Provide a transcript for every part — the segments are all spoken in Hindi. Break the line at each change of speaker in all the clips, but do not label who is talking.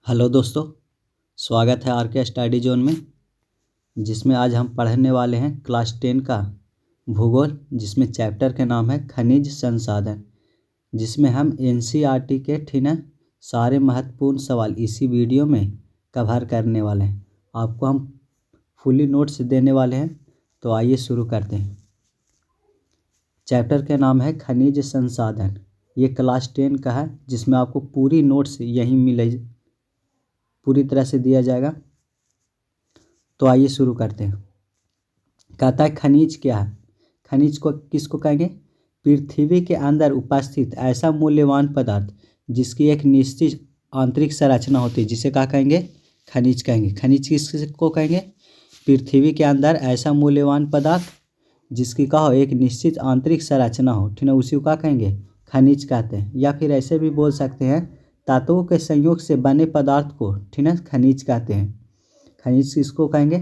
हेलो दोस्तों, स्वागत है आर के स्टडी जोन में। जिसमें आज हम पढ़ने वाले हैं क्लास 10 का भूगोल, जिसमें चैप्टर के नाम है खनिज संसाधन। जिसमें हम एनसीईआरटी के सारे महत्वपूर्ण सवाल इसी वीडियो में कवर करने वाले हैं। आपको हम फुली नोट्स देने वाले हैं, तो आइए शुरू करते हैं। चैप्टर के नाम है खनिज संसाधन। ये क्लास 10 का है, जिसमें आपको पूरी नोट्स यहीं मिलेगी, पूरी तरह से दिया जाएगा। तो आइए शुरू करते हैं। कहता है खनिज क्या है। खनिज को किसको कहेंगे? पृथ्वी के अंदर उपस्थित ऐसा मूल्यवान पदार्थ जिसकी एक निश्चित आंतरिक संरचना होती है, जिसे क्या कहेंगे? खनिज कहेंगे। खनिज किसको कहेंगे? पृथ्वी के अंदर ऐसा मूल्यवान पदार्थ जिसकी क्या हो, एक निश्चित आंतरिक संरचना हो, ठीक है, उसी को क्या कहेंगे? खनिज कहते हैं। या फिर ऐसे भी बोल सकते हैं, धातुओं के संयोग से बने पदार्थ को, ठीक है, खनिज कहते हैं। खनिज किसको कहेंगे?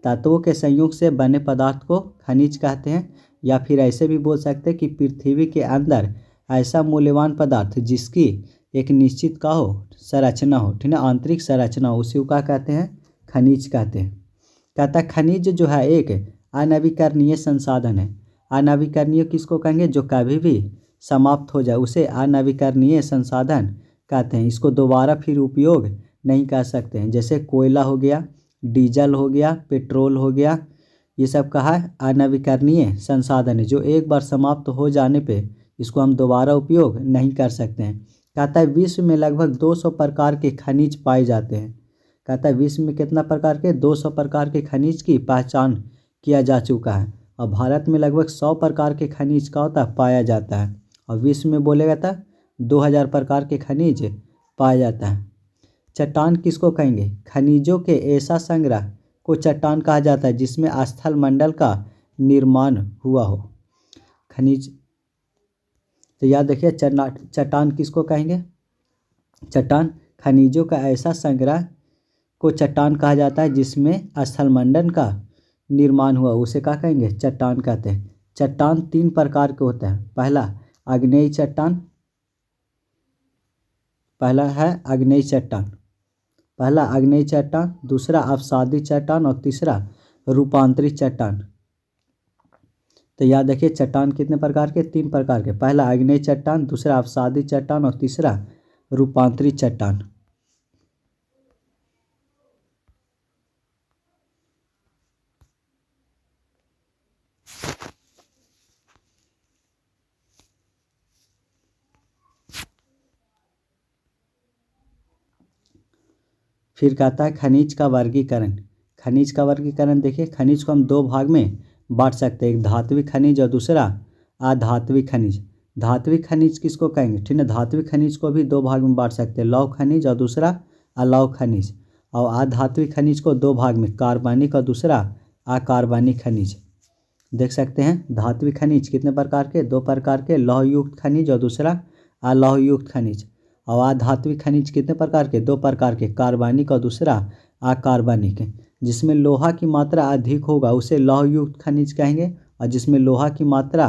धातुओं के संयोग से बने पदार्थ को खनिज कहते हैं। या फिर ऐसे भी बोल सकते हैं कि पृथ्वी के अंदर ऐसा मूल्यवान पदार्थ जिसकी एक निश्चित का हो, संरचना हो, ठीक है, आंतरिक संरचना हो, उसी को क्या कहते हैं? खनिज कहते हैं। कहता है खनिज जो है एक अनवीकरणीय संसाधन है। अनवीकरणीय किसको कहेंगे? जो कभी भी समाप्त हो जाए उसे अनवीकरणीय संसाधन कहते हैं। इसको दोबारा फिर उपयोग नहीं कर सकते हैं। जैसे कोयला हो गया, डीजल हो गया, पेट्रोल हो गया, ये सब कहा है अनवीकरणीय संसाधन है, जो एक बार समाप्त हो जाने पे इसको हम दोबारा उपयोग नहीं कर सकते हैं। कहता है विश्व में लगभग 200 प्रकार के खनिज पाए जाते हैं। कहता है विश्व में कितना प्रकार के? 200 प्रकार के खनिज की पहचान किया जा चुका है। और भारत में लगभग 100 प्रकार के खनिज का होता है पाया जाता है। और विश्व में बोलेगा था 2000 प्रकार के खनिज पाया जाता है। चट्टान किसको कहेंगे? खनिजों के ऐसा संग्रह को चट्टान कहा जाता है जिसमें स्थल मंडल का निर्माण हुआ हो। खनिज, तो याद रखिए चट्टान किसको कहेंगे? चट्टान खनिजों का ऐसा संग्रह को चट्टान कहा जाता है जिसमें स्थल मंडल का निर्माण हुआ, उसे क्या कहेंगे? चट्टान कहते हैं। चट्टान 3 प्रकार के होते हैं। पहला आग्नेयी चट्टान, पहला है आग्नेयी चट्टान, पहला आग्नेयी चट्टान, दूसरा अवसादी चट्टान और तीसरा रूपांतरित चट्टान। तो याद रखिए चट्टान कितने प्रकार के? 3 प्रकार के। पहला आग्नेयी चट्टान, दूसरा अवसादी चट्टान और तीसरा रूपांतरित चट्टान। फिर कहता है खनिज का वर्गीकरण। खनिज का वर्गीकरण देखिए, खनिज को हम 2 भाग में बांट सकते हैं, एक धात्विक खनिज और दूसरा अधात्विक खनिज। धात्विक खनिज किसको कहेंगे? ठीक है, धात्विक खनिज को भी 2 भाग में बांट सकते हैं, लौह खनिज और दूसरा अलौह खनिज। और अधात्विक खनिज को 2 भाग में, कार्बनिक और दूसरा अकार्बनिक खनिज। देख सकते हैं धात्विक खनिज कितने प्रकार के? 2 प्रकार के, लौहयुक्त खनिज और दूसरा अलौहयुक्त खनिज। और अधात्विक खनिज कितने प्रकार के? 2 प्रकार के, कार्बनिक और दूसरा अकार्बनिक। जिसमें लोहा की मात्रा अधिक होगा उसे लौहयुक्त खनिज कहेंगे, और जिसमें लोहा की मात्रा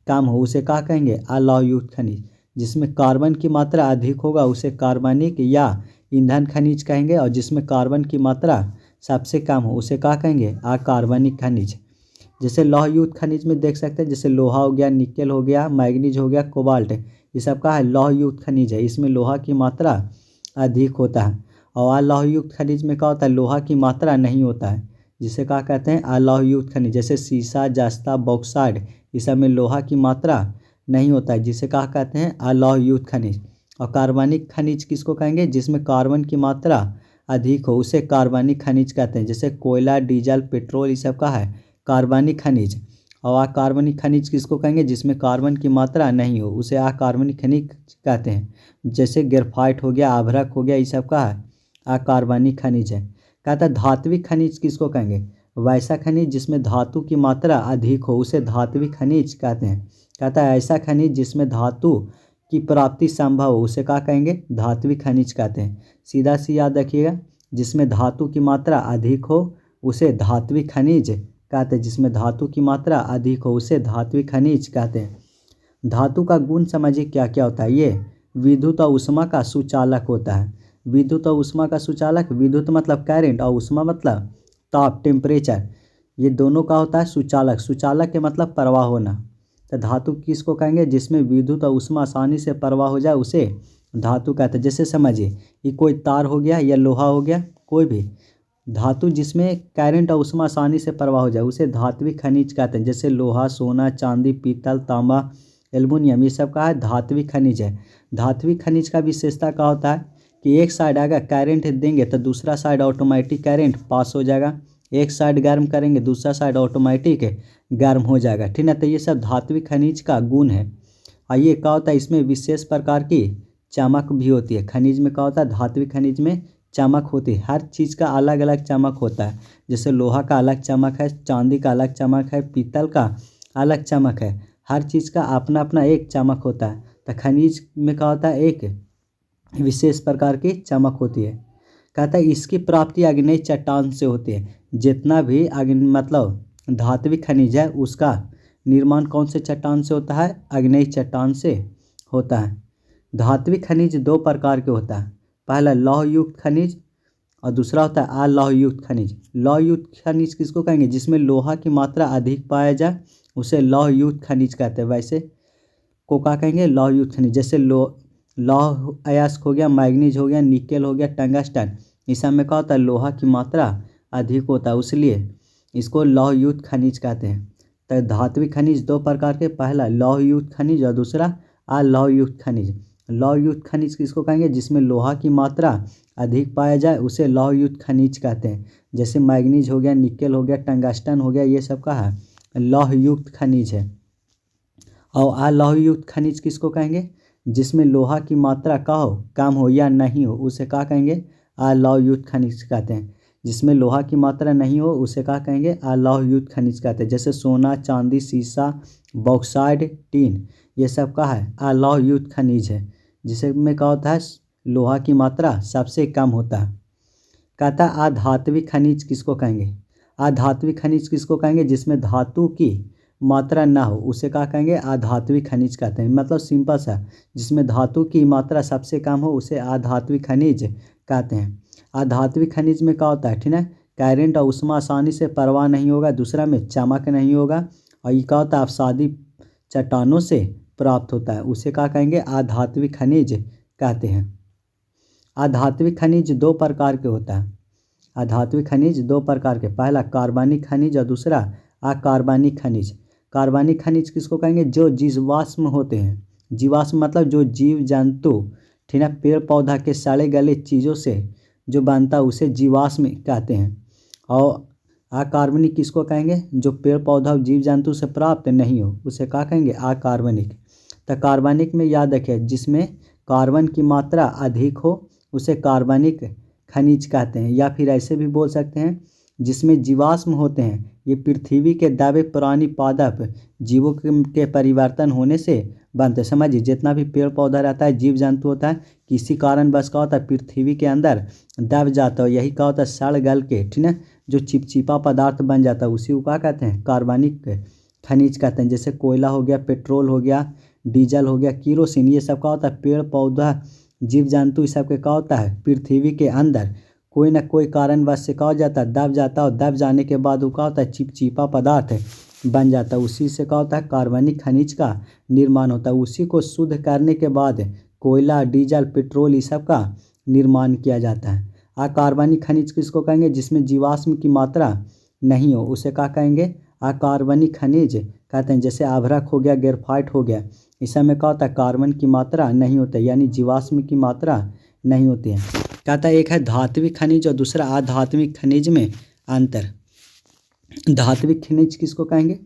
कम हो उसे क्या कहेंगे? अलौहयुक्त खनिज। जिसमें कार्बन की मात्रा अधिक होगा उसे कार्बनिक या ईंधन खनिज कहेंगे, और जिसमें कार्बन की मात्रा सबसे कम हो उसे क्या कहेंगे? अकार्बनिक खनिज। जैसे लौहयुक्त खनिज में देख सकते हैं, जैसे लोहा हो गया, निकेल हो गया, मैग्नीज हो गया, कोबाल्ट, ये सब का है लौहयुक्त खनिज है। इसमें लोहा की मात्रा अधिक होता है। और अलौहयुक्त खनिज में क्या होता है? लोहा की मात्रा नहीं होता है, जिसे क्या कहते हैं? अलौहयुक्त खनिज। जैसे सीसा, जस्ता, बॉक्साइड, इस सब में लोहा की मात्रा नहीं होता है, जिसे क्या कहते हैं? अलौहयुक्त खनिज। और कार्बनिक खनिज किसको कहेंगे? जिसमें कार्बन की मात्रा अधिक हो उसे कार्बनिक खनिज कहते हैं। जैसे कोयला, डीजल, पेट्रोल, ये सब का है कार्बनिक खनिज। और अकार्बनिक खनिज किसको कहेंगे? जिसमें कार्बन की मात्रा नहीं हो उसे अकार्बनिक खनिज कहते हैं। जैसे ग्रेफाइट हो गया, अभ्रक हो गया, ये सब का है अकार्बनिक खनिज है। कहता है धात्विक खनिज किसको कहेंगे? वैसा खनिज जिसमें धातु की मात्रा अधिक हो उसे धात्विक खनिज कहते हैं। कहता है ऐसा खनिज जिसमें धातु की प्राप्ति संभव हो उसे क्या कहेंगे? धात्विक खनिज कहते हैं। सीधा सी याद रखिएगा, जिसमें धातु की मात्रा अधिक हो उसे धात्विक खनिज कहते हैं। जिसमें धातु की मात्रा अधिक हो उसे धात्विक खनिज कहते हैं। धातु का गुण समझिए क्या क्या होता है। ये विद्युत और ऊष्मा का सुचालक होता है। विद्युत और ऊष्मा का सुचालक, विद्युत मतलब करंट और ऊष्मा मतलब ताप टेम्परेचर, ये दोनों का होता है सुचालक। सुचालक के मतलब प्रवाह होना। तो धातु किसको कहेंगे? जिसमें विद्युत और ऊष्मा आसानी से प्रवाह हो जाए उसे धातु कहते हैं। जैसे समझिए ये कोई तार हो गया या लोहा हो गया, कोई भी धातु जिसमें करंट और ऊष्मा आसानी से प्रवाह हो जाए उसे धात्विक खनिज कहते हैं। जैसे लोहा, सोना, चांदी, पीतल, तांबा, एल्युमिनियम, ये सब का है धात्विक खनिज है। धात्विक खनिज का विशेषता क्या होता है कि एक साइड अगर करंट देंगे तो दूसरा साइड ऑटोमेटिक करंट पास हो जाएगा। एक साइड गर्म करेंगे दूसरा साइड ऑटोमेटिक गर्म हो जाएगा, ठीक है। तो ये सब धात्विक खनिज का गुण है। और ये क्या होता है, इसमें विशेष प्रकार की चमक भी होती है। खनिज में क्या होता है, धात्विक खनिज में चमक होती है। हर चीज़ का अलग अलग चमक होता है। जैसे लोहा का अलग चमक है, चांदी का अलग चमक है, पीतल का अलग चमक है। हर चीज़ का अपना अपना एक चमक होता है। तो खनिज में क्या होता है, एक विशेष प्रकार की चमक होती है। कहता है इसकी प्राप्ति आग्नेय चट्टान से होती है। जितना भी मतलब धात्विक खनिज है उसका निर्माण कौन से चट्टान से होता है? आग्नेय चट्टान से होता है। धात्विक खनिज दो प्रकार के होता है। पहला लौह युक्त खनिज और दूसरा होता है अलौह युक्त खनिज। लौह युक्त खनिज किसको कहेंगे? जिसमें लोहा की मात्रा अधिक पाया जाए उसे लौह युक्त खनिज कहते हैं। वैसे को क्या कहेंगे? लौह युक्त खनिज। जैसे लौह अयस्क हो गया, मैग्नीज हो गया, निकेल हो गया, टंगस्टन, इस सब में क्या होता है, लोहा की मात्रा अधिक होता है, इसलिए इसको लौह युक्त खनिज कहते हैं। तो धात्विक खनिज दो प्रकार के, पहला लौह युक्त खनिज और दूसरा अलौह युक्त खनिज। लौह युक्त खनिज किसको कहेंगे? जिसमें लोहा की मात्रा अधिक पाया जाए उसे लौह युक्त खनिज कहते हैं। जैसे मैग्नीज हो गया, निकेल हो गया, टंगस्टन हो गया, ये सब का है लौह युक्त खनिज है। और अलौह युक्त खनिज किसको कहेंगे? जिसमें लोहा की मात्रा का हो, कम हो या नहीं हो, उसे क्या कहेंगे? अलौह युक्त खनिज कहते हैं। जिसमें लोहा की मात्रा नहीं हो उसे क्या कहेंगे? अलौह युक्त खनिज कहते हैं। जैसे सोना, चांदी, सीसा, बॉक्साइट, टीन, ये सब का है अलौह युक्त खनिज है। जिसमें क्या होता है, लोहा की मात्रा सबसे कम होता है। कहता है अधात्विक खनिज किसको कहेंगे? अधात्विक खनिज किसको कहेंगे? जिसमें धातु की मात्रा ना हो उसे क्या कहेंगे? अधात्विक खनिज कहते हैं। मतलब सिंपल सा, जिसमें धातु की मात्रा सबसे कम हो उसे अधात्विक खनिज कहते हैं। अधात्विक खनिज में क्या होता है, ठीक है, करंट और ऊष्मा आसानी से प्रवाह नहीं होगा, दूसरा में चमक नहीं होगा, और ये क्या होता है, अवसादी चट्टानों से प्राप्त होता है, उसे क्या कहेंगे? अधात्विक खनिज कहते हैं। अधात्विक खनिज दो प्रकार के होता है। अधात्विक खनिज दो प्रकार के, पहला कार्बनिक खनिज और दूसरा अकार्बनिक खनिज। कार्बनिक खनिज किसको कहेंगे? जो जीवाश्म होते हैं। जीवाश्म मतलब जो जीव जंतु, ठीक है, पेड़ पौधा के सड़े गले चीज़ों से जो बनता है उसे जीवाश्म कहते हैं। और अकार्बनिक किसको कहेंगे? जो पेड़ पौधा जीव जंतु से प्राप्त नहीं हो उसे क्या कहेंगे? अकार्बनिक। तो कार्बनिक में याद रखें, जिसमें कार्बन की मात्रा अधिक हो उसे कार्बनिक खनिज कहते हैं। या फिर ऐसे भी बोल सकते हैं, जिसमें जीवाश्म होते हैं, ये पृथ्वी के दबे पुरानी पादप जीवों के परिवर्तन होने से बनते। समझिए जितना भी पेड़ पौधा रहता है, जीव जंतु होता है, किसी कारण बस क्या होता है, पृथ्वी के अंदर दब जाता है, यही क्या होता है, सड़ गल के, ठीक है, जो चिपचिपा पदार्थ बन जाता है उसी को क्या कहते हैं? कार्बनिक खनिज कहते हैं। जैसे कोयला हो गया, पेट्रोल हो गया, डीजल हो गया, केरोसिन, ये सब क्या होता है, पेड़ पौधा जीव जंतु इस सब के क्या होता है, पृथ्वी के अंदर कोई ना कोई कारणवश से क्या हो जाता है, दब जाता है, और दब जाने के बाद वो क्या होता है, चिपचिपा पदार्थ बन जाता है, उसी से क्या होता है, कार्बनिक खनिज का निर्माण होता है। उसी को शुद्ध करने के बाद कोयला, डीजल, पेट्रोल इस सब का निर्माण किया जाता है। अकार्बनिक खनिज किसको कहेंगे? जिसमें जीवाश्म की मात्रा नहीं हो उसे क्या कहेंगे? अकार्बनिक खनिज कहते हैं। जैसे अभ्रक हो गया, ग्रेफाइट हो गया, इस सब में क्या होता है, कार्बन की मात्रा नहीं होता है, यानी जीवाश्म की मात्रा नहीं होती है। कहता है एक है धात्विक खनिज और दूसरा अधात्विक खनिज में अंतर। धात्विक खनिज किसको कहेंगे?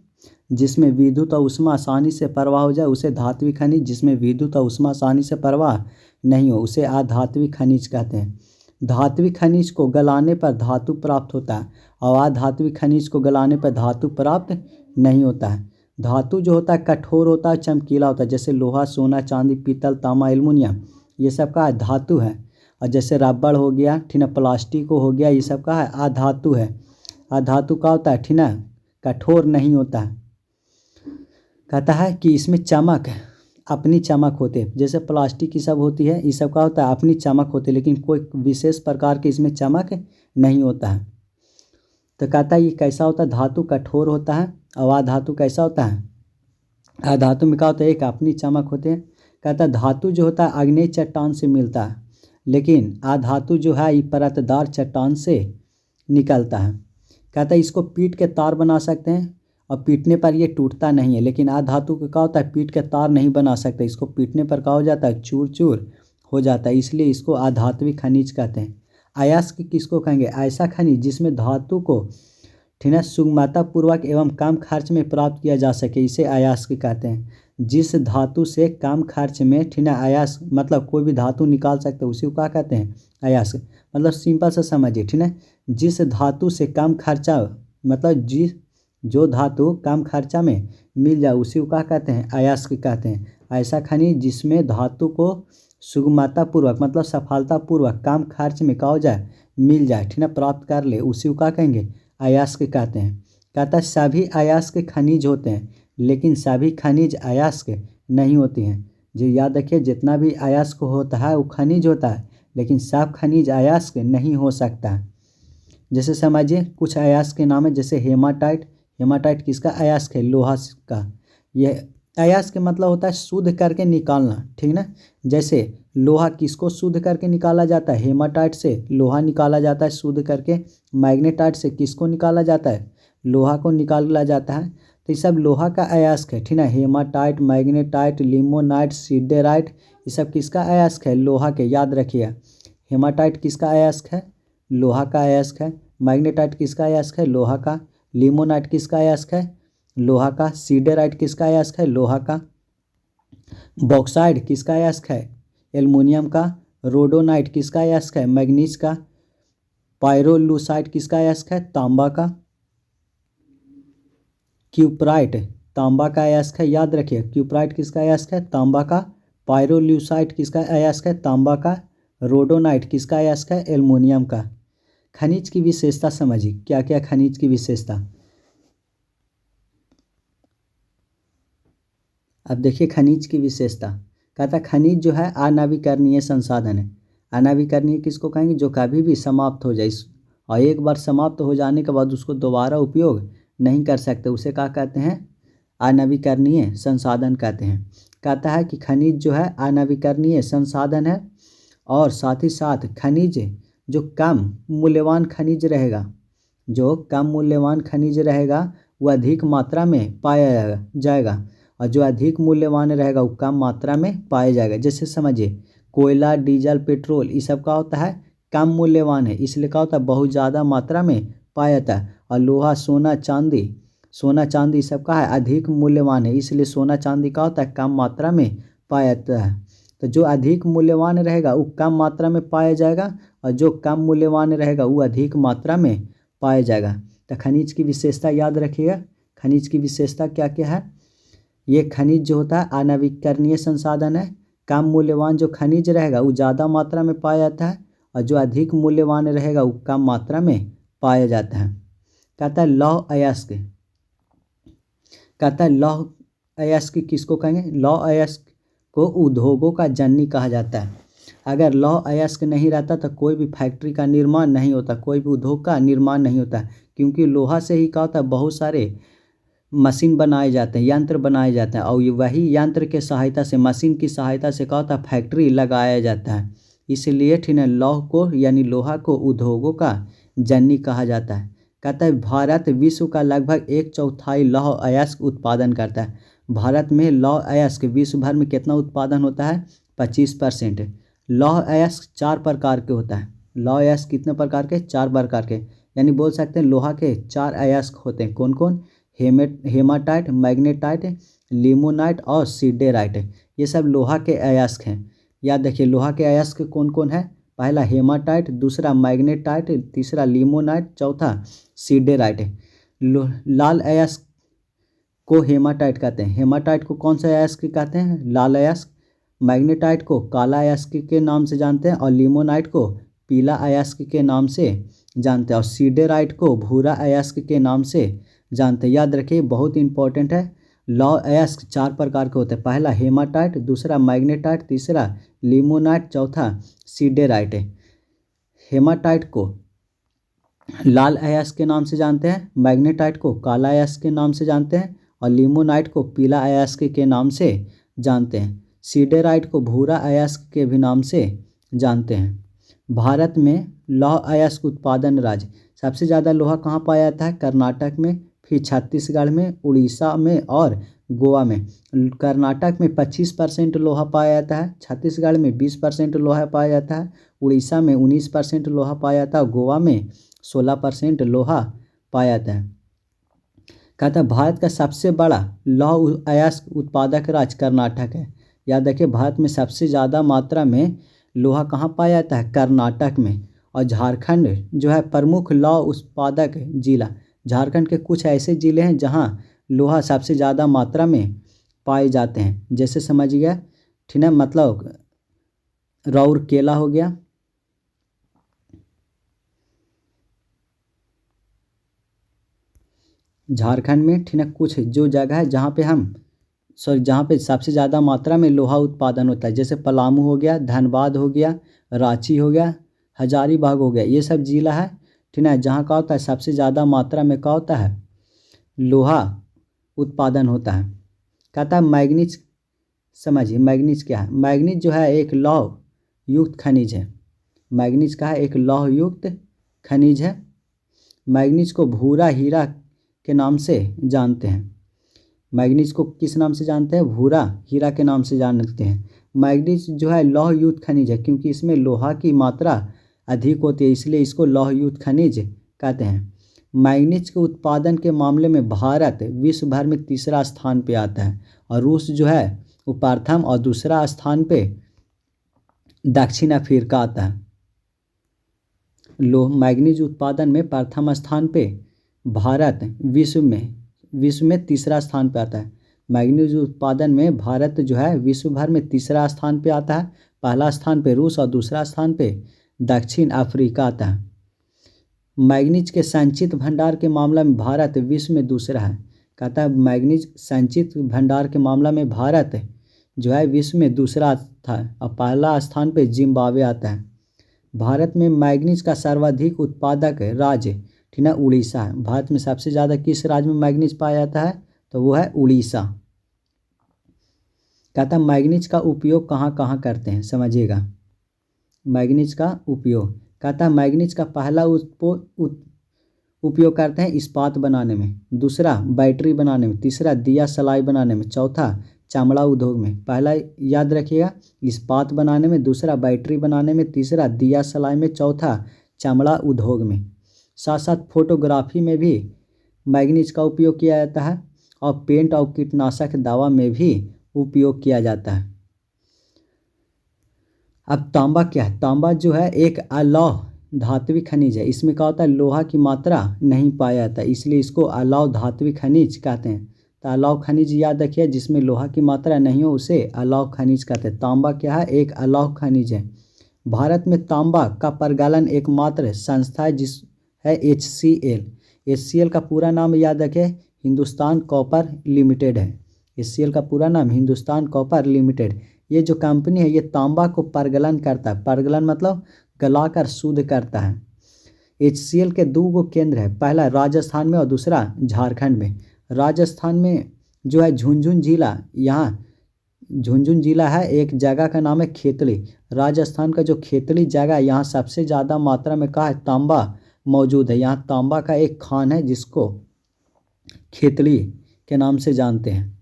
जिसमें विद्युत और ऊष्मा आसानी से प्रवाह हो जाए उसे धात्विक खनिज, जिसमें विद्युत और ऊष्मा आसानी से प्रवाह नहीं हो उसे अधात्विक खनिज कहते हैं। धात्विक खनिज को गलाने पर धातु प्राप्त होता है और अधात्विक खनिज को गलाने पर धातु प्राप्त नहीं होता है। धातु जो होता है कठोर होता है, चमकीला होता है। जैसे लोहा, सोना, चांदी, पीतल, तांबा, एल्युमिनियम, ये सब का धातु है। और जैसे रबड़ हो गया, ठीक है, प्लास्टिक हो गया, ये सब का है अधातु है। अधातु का होता है, ठीक है, कठोर नहीं होता है। कहता है कि इसमें चमक अपनी चमक होते हैं। जैसे प्लास्टिक की सब होती है, ये सब का होता है अपनी चमक होती है, लेकिन कोई विशेष प्रकार की इसमें चमक नहीं होता है। तो कहता है ये कैसा होता है, धातु कठोर होता है। और अधातु कैसा होता है, अधातु में क्या होता है, एक अपनी चमक होते हैं। कहता है धातु जो होता है आग्नेय चट्टान से मिलता है, लेकिन अधातु जो है ये परतदार चट्टान से निकलता है। कहता है इसको पीट के तार बना सकते हैं और पीटने पर ये टूटता नहीं है, लेकिन अधातु का क्या होता है, पीट के तार नहीं बना सकते, इसको पीटने पर क्या हो जाता है, चूर चूर हो जाता है, इसलिए इसको अधात्विक खनिज कहते हैं। अयस्क किसको कहेंगे, ऐसा खनिज जिसमें धातु को ठीक है सुगमतापूर्वक एवं कम खर्च में प्राप्त किया जा सके, इसे अयस्क कहते हैं। जिस धातु से कम खर्च में ठीक है अयस्क मतलब कोई भी धातु निकाल सकते हैं, उसी को क्या कहते हैं, अयस्क। मतलब सिंपल से समझिए ठीक है, जिस धातु से कम खर्चा मतलब जो धातु कम खर्चा में मिल जाए उसी को क्या कहते हैं, अयस्क कहते हैं। ऐसा खनिज जिसमें धातु को सुगमतापूर्वक मतलब सफलतापूर्वक कम खर्च में क्या हो जाए, मिल जाए ठीक है, प्राप्त कर ले, उसी को क्या कहेंगे, अयस्क कहते हैं। कहता है सभी अयस्क खनिज होते हैं, लेकिन सभी खनिज अयस्क नहीं होती हैं। जो याद रखिए, जितना भी अयस्क होता है वो खनिज होता है, लेकिन सब खनिज अयस्क नहीं हो सकता है। जैसे समझिए कुछ अयस्क के नाम है, जैसे हेमाटाइट। हेमाटाइट किसका अयस्क है, लोहा का। यह अयस्क मतलब होता है शुद्ध करके निकालना, ठीक ना। जैसे लोहा किसको शुद्ध करके निकाला जाता है, हेमाटाइट से लोहा निकाला जाता है शुद्ध करके। मैग्नेटाइट से किसको निकाला जाता है, लोहा को निकाला जाता है। तो ये सब लोहा का अयस्क है, ठीक ना। हेमाटाइट, मैग्नेटाइट, लिमोनाइट, सिडेराइट, ये सब किसका अयस्क है, लोहा के। याद रखिए, हेमाटाइट किसका अयस्क है, लोहा का अयस्क है। मैग्नेटाइट किसका अयस्क है, लोहा का। लिमोनाइट किसका अयस्क है, लोहा का। सिडेराइट किसका अयस्क है, लोहा का। बॉक्साइड किसका अयस्क है, एल्युमिनियम का। रोडोनाइट किसका अयस्क है, मैग्नीज का। पायरोलूसाइट किसका अयस्क है, तांबा का। क्यूप्राइट तांबा का अयस्क है, याद रखिए, क्यूप्राइट किसका अयस्क है, तांबा का। पायरोल्यूसाइट किसका अयस्क है, तांबा का। रोडोनाइट किसका अयस्क है, एल्युमिनियम का। खनिज की विशेषता समझिए, क्या क्या खनिज की विशेषता। अब देखिए खनिज की विशेषता। कहता खनिज जो है अनवीकरणीय संसाधन है। अनवीकरणीय किसको कहेंगे, जो कभी भी समाप्त हो जाए और एक बार समाप्त हो जाने के बाद उसको दोबारा उपयोग नहीं कर सकते, उसे क्या कहते हैं, अनवीकरणीय संसाधन कहते हैं। कहता है कि खनिज जो है अनवीकरणीय संसाधन है, और साथ ही साथ खनिज जो कम मूल्यवान खनिज रहेगा, जो कम मूल्यवान खनिज रहेगा वो अधिक मात्रा में पाया जाएगा, और जो अधिक मूल्यवान रहेगा वो कम मात्रा में पाया जाएगा। जैसे समझिए कोयला, डीजल, पेट्रोल, ये सब का होता है कम मूल्यवान है, इसलिए क्या होता है बहुत ज़्यादा मात्रा में पाया जाता है। और लोहा, सोना, चांदी सब का है अधिक मूल्यवान है, इसलिए सोना चांदी का होता है कम मात्रा में पाया जाता है। तो जो अधिक मूल्यवान रहेगा वो कम मात्रा में पाया जाएगा, और जो कम मूल्यवान रहेगा वो अधिक मात्रा में पाया जाएगा। तो खनिज की विशेषता याद रखिएगा। खनिज की विशेषता क्या क्या है, ये खनिज जो होता है अनवीकरणीय संसाधन है। कम मूल्यवान जो खनिज रहेगा वो ज़्यादा मात्रा में पाया जाता है, और जो अधिक मूल्यवान रहेगा वो कम मात्रा में पाया जाता है। कहता है लौह अयस्क। कहता है लौह अयस्क किसको कहेंगे, लौह अयस्क को उद्योगों का जननी कहा जाता है। अगर लौह अयस्क नहीं रहता तो कोई भी फैक्ट्री का निर्माण नहीं होता, कोई भी उद्योग का निर्माण नहीं होता, क्योंकि लोहा से ही क्या होता है बहुत सारे मशीन बनाए जाते हैं, यंत्र बनाए जाते हैं, और वही यंत्र के सहायता से, मशीन की सहायता से क्या होता है फैक्ट्री लगाया जाता है। इसलिए ठीक है लौह को यानी लोहा को उद्योगों का जननी कहा जाता है। कहता है भारत विश्व का लगभग 1/4 लौह अयस्क उत्पादन करता है। भारत में लौह अयस्क विश्व भर में कितना उत्पादन होता है, 25%। लौह अयस्क 4 प्रकार के होता है। लौह अयस्क कितने प्रकार के, 4 प्रकार के, यानी बोल सकते हैं लोहा के 4 अयस्क होते हैं। कौन कौन, हेमाटाइट, मैग्नेटाइट, लिमोनाइट और सिडेराइट, ये सब लोहा के अयस्क हैं। याद रखिए लोहा के अयस्क कौन कौन है, पहला हेमाटाइट, दूसरा मैग्नेटाइट, तीसरा लिमोनाइट, चौथा सिडेराइट। लाल अयस्क को हेमाटाइट कहते हैं। हेमाटाइट को कौन सा अयस्क कहते हैं, लाल अयस्क। मैग्नेटाइट को काला अयस्क के नाम से जानते हैं, और लिमोनाइट को पीला अयस्क के नाम से जानते हैं, और सिडेराइट को भूरा अयस्क के नाम से जानते हैं। याद रखिए बहुत इंपॉर्टेंट है, लौह अयस्क 4 प्रकार के होते हैं। पहला हेमाटाइट, दूसरा मैग्नेटाइट, तीसरा लिमोनाइट, चौथा सीडेराइट है। हेमाटाइट को लाल अयस्क के नाम से जानते हैं, मैग्नेटाइट को काला अयस्क के नाम से जानते हैं और लिमोनाइट को पीला अयस्क के नाम से जानते हैं। सीडेराइट को भूरा अयस्क के भी नाम से जानते हैं। भारत में लौह अयस्क उत्पादन राज्य सबसे ज़्यादा लोहा कहाँ पाया जाता है? कर्नाटक में, फिर छत्तीसगढ़ में, उड़ीसा में और गोवा में। कर्नाटक में 25% लोहा पाया जाता है, छत्तीसगढ़ में 20% लोहा पाया जाता है, उड़ीसा में 19% लोहा पाया जाता है और गोवा में 16% लोहा पाया जाता है। कहता है भारत का सबसे बड़ा लौह अयस्क उत्पादक राज्य कर्नाटक है। याद रखिए, भारत में सबसे ज़्यादा मात्रा में लोहा कहाँ पाया जाता है? कर्नाटक में। और झारखंड जो है प्रमुख लौह उत्पादक जिला। झारखंड के कुछ ऐसे ज़िले हैं जहाँ लोहा सबसे ज़्यादा मात्रा में पाए जाते हैं, जैसे समझिए, ठीक है, मतलब राउरकेला हो गया, झारखंड में, ठीक है, कुछ जो जगह है जहाँ पे सबसे ज़्यादा मात्रा में लोहा उत्पादन होता है, जैसे पलामू हो गया, धनबाद हो गया, रांची हो गया, हजारीबाग हो गया, ये सब जिला है, ठीक है, जहाँ का होता है सबसे ज़्यादा मात्रा में का होता है? लोहा उत्पादन होता है। कहता है मैग्नीज, समझिए मैग्नीज क्या है? मैग्नीज जो है एक लौह युक्त खनिज है। मैग्नीज का है एक लौह युक्त खनिज है। मैग्नीज को भूरा हीरा के नाम से जानते हैं। मैग्नीज को किस नाम से जानते हैं? भूरा हीरा के नाम से जानते हैं। मैग्नीज जो है लौह युक्त खनिज है, क्योंकि इसमें लोहा की मात्रा अधिक होती है, इसलिए इसको लौह युक्त खनिज कहते हैं। मैग्नीज के उत्पादन के मामले में भारत विश्व भर में तीसरा स्थान पे आता है और रूस जो है वो प्रथम और दूसरा स्थान पे दक्षिण अफ्रीका आता है। मैग्नीज उत्पादन में प्रथम स्थान पे भारत विश्व में तीसरा स्थान पे आता है। मैग्नीज उत्पादन में भारत जो है विश्व भर में तीसरा स्थान पे आता है। पहला स्थान पे रूस और दूसरा स्थान पे दक्षिण अफ्रीका आता है। मैग्नीज के संचित भंडार के मामला में भारत विश्व में दूसरा है। कहता है मैग्नीज संचित भंडार के मामला में भारत जो है विश्व में दूसरा था और पहला स्थान पे जिम्बाब्वे आता है। भारत में मैग्नीज का सर्वाधिक उत्पादक राज्य, ठीक है, उड़ीसा है। भारत में सबसे ज़्यादा किस राज्य में मैग्नीज पाया जाता है? तो वो है उड़ीसा। कहता है मैग्नीज का उपयोग कहाँ कहाँ करते हैं, समझिएगा मैग्नीज का उपयोग। कहता है मैग्नीज का पहला उपयोग करते हैं इस्पात बनाने में, दूसरा बैटरी बनाने में, तीसरा दिया सलाई बनाने में, चौथा चमड़ा उद्योग में। पहला याद रखिएगा, इस्पात बनाने में, दूसरा बैटरी बनाने में, तीसरा दिया सलाई में, चौथा चमड़ा उद्योग में। साथ साथ फोटोग्राफी में भी मैग्नीज का उपयोग किया जाता है और पेंट और कीटनाशक दवा में भी उपयोग किया जाता है। अब तांबा क्या है? तांबा जो है एक अलौह धात्विक खनिज है। इसमें क्या होता है? लोहा की मात्रा नहीं पाया जाता, इसलिए इसको अलौह धात्विक खनिज कहते हैं। तो अलौह खनिज याद रखिए, जिसमें लोहा की मात्रा नहीं हो उसे अलौह खनिज कहते हैं। तांबा क्या है? एक अलौह खनिज है। भारत में तांबा का प्रगलन एकमात्र संस्था है जिस है HCL। HCL का पूरा नाम याद रखें, हिंदुस्तान कॉपर लिमिटेड है। HCL का पूरा नाम हिंदुस्तान कॉपर लिमिटेड। ये जो कंपनी है ये तांबा को प्रगलन करता है। प्रगलन मतलब गलाकर शुद्ध करता है। HCL के 2 केंद्र है, पहला राजस्थान में और दूसरा झारखंड में। राजस्थान में जो है झुंझुनू जिला, यहाँ झुंझुनू जिला है, एक जगह का नाम है खेतड़ी। राजस्थान का जो खेतड़ी जगह, यहाँ सबसे ज़्यादा मात्रा में कहा है तांबा मौजूद है। यहाँ तांबा का एक खान है जिसको खेतड़ी के नाम से जानते हैं।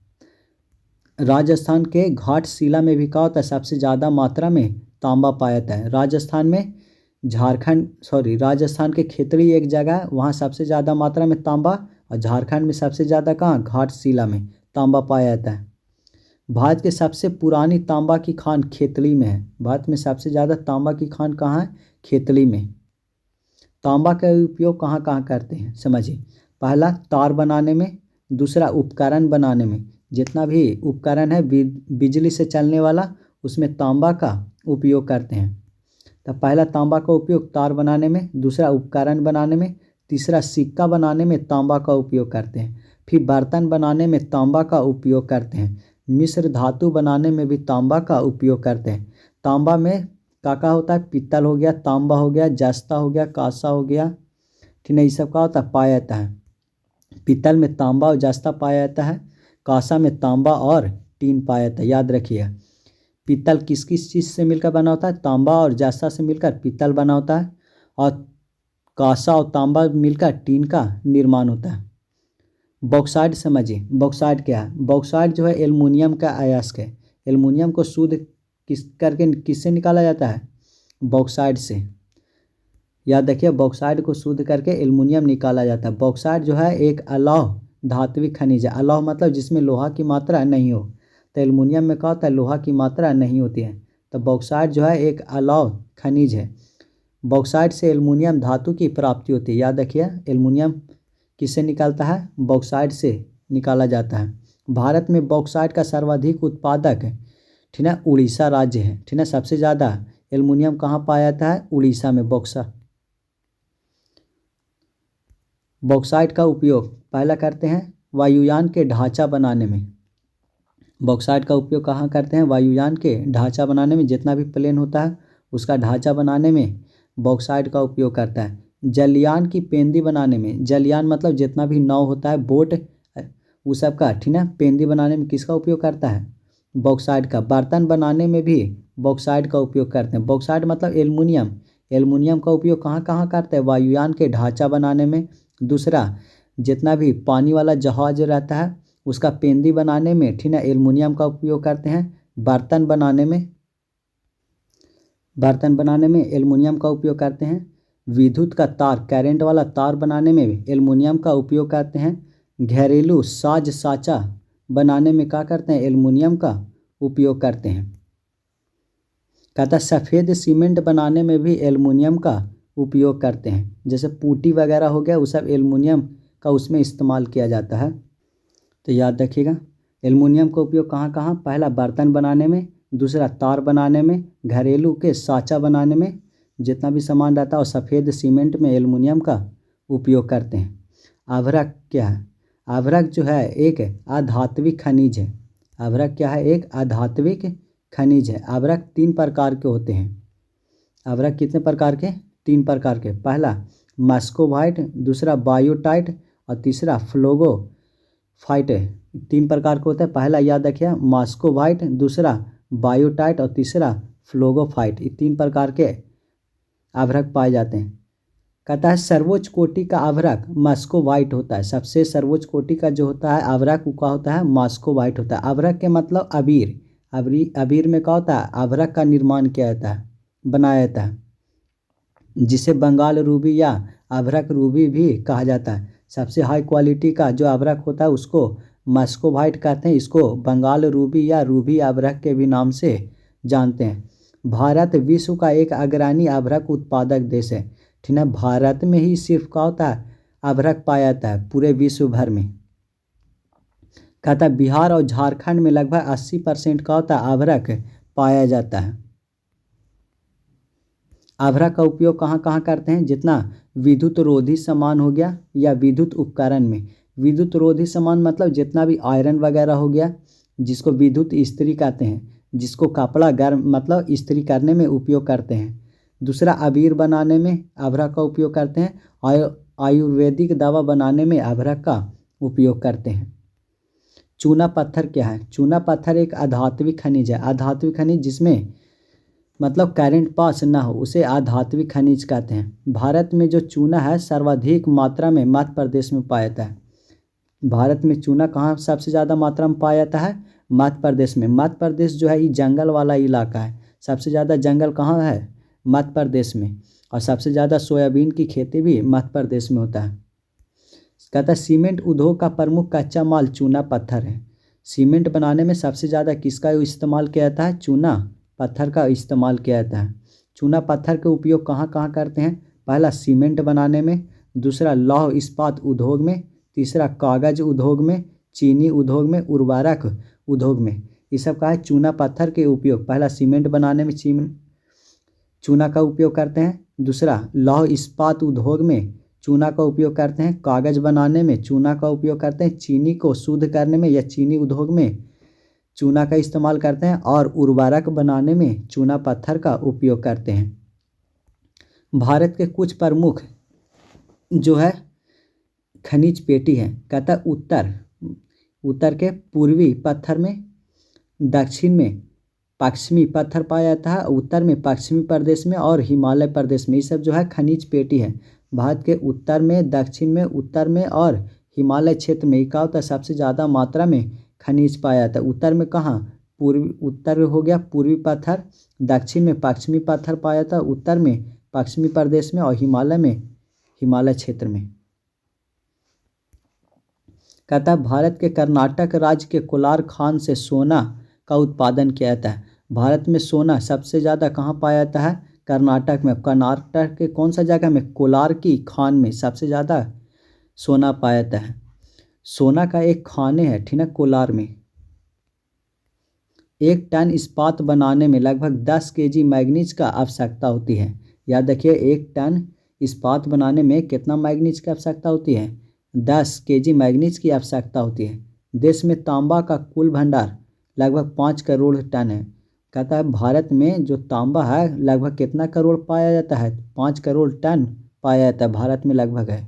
राजस्थान के घाटशिला में भी कहा होता है सबसे ज़्यादा मात्रा में तांबा पाया जाता है। राजस्थान के खेतड़ी एक जगह है, वहाँ सबसे ज़्यादा मात्रा में तांबा, और झारखंड में सबसे ज़्यादा कहाँ? घाटशिला में तांबा पाया जाता है। भारत के सबसे पुरानी तांबा की खान खेतड़ी में है। भारत में सबसे ज़्यादा तांबा की खान कहाँ है? खेतड़ी में। तांबा का उपयोग कहाँ कहाँ करते हैं, समझिए। पहला तार बनाने में, दूसरा उपकरण बनाने में। जितना भी उपकरण है बिजली से चलने वाला, उसमें तांबा का उपयोग करते हैं। तो पहला तांबा का उपयोग तार बनाने में, दूसरा उपकरण बनाने में, तीसरा सिक्का बनाने में तांबा का उपयोग करते हैं। फिर बर्तन बनाने में तांबा का उपयोग करते हैं। मिश्र धातु बनाने में भी तांबा का उपयोग करते हैं। तांबा में का होता है, पीतल हो गया, तांबा हो गया, जस्ता हो गया, कांसा हो गया, ठीक है, ये सब का होता है, पाया जाता है। पीतल में तांबा और जस्ता पाया जाता है, कांसा में तांबा और टीन पाया जाता है। याद रखिए, पीतल किस किस चीज़ से मिलकर बना होता है, तांबा और जस्ता से मिलकर पीतल बना होता है, और कांसा और तांबा मिलकर टीन का निर्माण होता है। बॉक्साइट समझिए, बॉक्साइट क्या है। बॉक्साइट जो है एल्युमिनियम का अयस्क है। एल्युमिनियम को शुद्ध किससे निकाला जाता है, बॉक्साइट से। याद रखिए, बॉक्साइट को शुद्ध करके एल्युमिनियम निकाला जाता है। बॉक्साइट जो है एक अलौह धात्विक खनिज है। अलौह मतलब जिसमें लोहा की मात्रा नहीं हो, तो एल्युमिनियम में क्या होता है, लोहा की मात्रा नहीं होती है। तो बॉक्साइट जो है एक अलौह खनिज है। बॉक्साइट से एल्युमिनियम धातु की प्राप्ति होती है। याद रखिए, एल्युमिनियम किससे निकलता है, बॉक्साइट से निकाला जाता है। भारत में बॉक्साइट का सर्वाधिक उत्पादक, ठीक है, उड़ीसा राज्य है। ठीक है, सबसे ज़्यादा एल्युमिनियम कहाँ पाया जाता है, उड़ीसा में। बॉक्साइट का उपयोग पहला करते हैं वायुयान के ढांचा बनाने में। बॉक्साइट का उपयोग कहाँ करते हैं, वायुयान के ढांचा बनाने में। जितना भी प्लेन होता है उसका ढांचा बनाने में बॉक्साइट का उपयोग करता है। जलयान की पेंदी बनाने में, जलयान मतलब जितना भी नाव होता है, बोट, वो सब का, ठीक है, पेंदी बनाने में किसका उपयोग करता है, बॉक्साइट का। बर्तन बनाने में भी बॉक्साइट का उपयोग करते हैं। बॉक्साइट मतलब एल्युमिनियम। एल्युमिनियम का उपयोग कहाँ कहाँ करते हैं, वायुयान के ढांचा बनाने में। दूसरा, जितना भी पानी वाला जहाज रहता है उसका पेंदी बनाने में, ठीक है, एल्युमिनियम का उपयोग करते हैं। बर्तन बनाने में एल्युमिनियम का उपयोग करते हैं। विद्युत का तार, करंट वाला तार बनाने में भी एल्युमिनियम का उपयोग करते हैं। घरेलू साज साचा बनाने में क्या करते हैं, एल्युमिनियम का उपयोग करते हैं। कहता है सफ़ेद सीमेंट बनाने में भी एल्युमिनियम का उपयोग करते हैं। जैसे पुट्टी वगैरह हो गया, वो सब एल्युमिनियम का उसमें इस्तेमाल किया जाता है। तो याद रखिएगा, एल्युमिनियम का उपयोग कहाँ कहाँ, पहला बर्तन बनाने में, दूसरा तार बनाने में, घरेलू के साँचा बनाने में, जितना भी सामान रहता है, और सफ़ेद सीमेंट में एल्युमिनियम का उपयोग करते हैं। अभ्रक क्या है, अभ्रक जो है एक अधात्विक खनिज है। अभ्रक क्या है, एक अधात्विक खनिज है। अभ्रक 3 प्रकार के होते हैं। अभ्रक कितने प्रकार के, 3 प्रकार के। पहला मस्कोवाइट, दूसरा बायोटाइट और तीसरा फ्लोगोफाइट है। 3 प्रकार के होते हैं। पहला याद रखिए मस्कोवाइट, दूसरा बायोटाइट और तीसरा फ्लोगोफाइट। ये 3 प्रकार के अभ्रक पाए जाते हैं। कहता है सर्वोच्च कोटि का अभ्रक मस्कोवाइट होता है। सबसे सर्वोच्च कोटि का जो होता है अभ्रक, वो क्या होता है, मस्कोवाइट होता है। अभ्रक के मतलब अबीर। अबीर में क्या होता है, अभ्रक का निर्माण किया जाता है, बनाया जाता है, जिसे बंगाल रूबी या अभ्रक रूबी भी कहा जाता है। सबसे हाई क्वालिटी का जो अभ्रक होता है उसको मस्कोवाइट कहते हैं। इसको बंगाल रूबी या रूबी अभ्रक के भी नाम से जानते हैं। भारत विश्व का एक अग्रणी अभ्रक उत्पादक देश है। ठीक है, भारत में ही सिर्फ क्या होता है, अभ्रक पाया जाता है पूरे विश्व भर में। कहता है बिहार और झारखंड में लगभग 80% का होता है अभ्रक पाया जाता है। अभ्रक का उपयोग कहाँ कहाँ करते हैं, जितना विद्युत रोधी सामान हो गया या विद्युत उपकरण में। विद्युत रोधी सामान मतलब जितना भी आयरन वगैरह हो गया, जिसको विद्युत इस्त्री कहते हैं, जिसको कपड़ा गर्म मतलब इस्त्री करने में उपयोग करते हैं। दूसरा, अबीर बनाने में अभ्रक का उपयोग करते हैं। आयुर्वेदिक दवा बनाने में अभ्रक का उपयोग करते हैं। चूना पत्थर क्या है, चूना पत्थर एक अधात्विक खनिज है। अधात्विक खनिज जिसमें मतलब करंट पास ना हो उसे अधात्विक खनिज कहते हैं। भारत में जो चूना है सर्वाधिक मात्रा में मध्य प्रदेश में पाया जाता है। भारत में चूना कहाँ सबसे ज़्यादा मात्रा में पाया जाता है, मध्य प्रदेश में। मध्य प्रदेश जो है ये जंगल वाला इलाका है। सबसे ज़्यादा जंगल कहाँ है, मध्य प्रदेश में। और सबसे ज़्यादा सोयाबीन की खेती भी मध्य प्रदेश में होता है। कहता है सीमेंट उद्योग का प्रमुख कच्चा माल चूना पत्थर है। सीमेंट बनाने में सबसे ज़्यादा किसका इस्तेमाल किया जाता है, चूना पत्थर का इस्तेमाल किया जाता है। चूना पत्थर का उपयोग कहाँ कहाँ करते हैं, पहला सीमेंट बनाने में, दूसरा लौह इस्पात उद्योग में, तीसरा कागज उद्योग में, चीनी उद्योग में, उर्वरक उद्योग में। ये सब का है चूना पत्थर के उपयोग। पहला सीमेंट बनाने में चूना का उपयोग करते हैं, दूसरा लौह इस्पात उद्योग में चूना का उपयोग करते हैं, कागज़ बनाने में चूना का उपयोग करते हैं, चीनी को शुद्ध करने में या चीनी उद्योग में चूना का इस्तेमाल करते हैं, और उर्वरक बनाने में चूना पत्थर का उपयोग करते हैं। भारत के कुछ प्रमुख जो है खनिज पेटी है, कहता है उत्तर के पूर्वी पत्थर में, दक्षिण में पश्चिमी पत्थर पाया जाता है, उत्तर में पश्चिमी प्रदेश में और हिमालय प्रदेश में। ये सब जो है खनिज पेटी है। भारत के उत्तर में, दक्षिण में, उत्तर में और हिमालय क्षेत्र में क्या होता है, सबसे ज़्यादा मात्रा में खनिज पाया जाता है। उत्तर में कहाँ, उत्तर हो गया पूर्वी पत्थर, दक्षिण में पश्चिमी पत्थर पाया जाता है, उत्तर में पश्चिमी प्रदेश में और हिमालय में हिमालय क्षेत्र में। कहता है भारत के कर्नाटक राज्य के कोलार खान से सोना का उत्पादन किया जाता है। भारत में सोना सबसे ज़्यादा कहाँ पाया जाता है, कर्नाटक में। कर्नाटक के कौन सा जगह में, कोलार की खान में सबसे ज़्यादा सोना पाया जाता है। सोना का एक खाने है, ठीक है, कोलार में। 1 टन इस्पात बनाने में लगभग 10 केजी मैग्नीज का आवश्यकता होती है। याद रखिए, 1 टन इस्पात बनाने में कितना मैग्नीज की आवश्यकता होती है, 10 केजी मैग्नीज की आवश्यकता होती है। देश में तांबा का कुल भंडार लगभग 5 करोड़ टन है। कहता है भारत में जो तांबा है लगभग कितना करोड़ पाया जाता है, 5 करोड़ टन पाया जाता है भारत में लगभग है।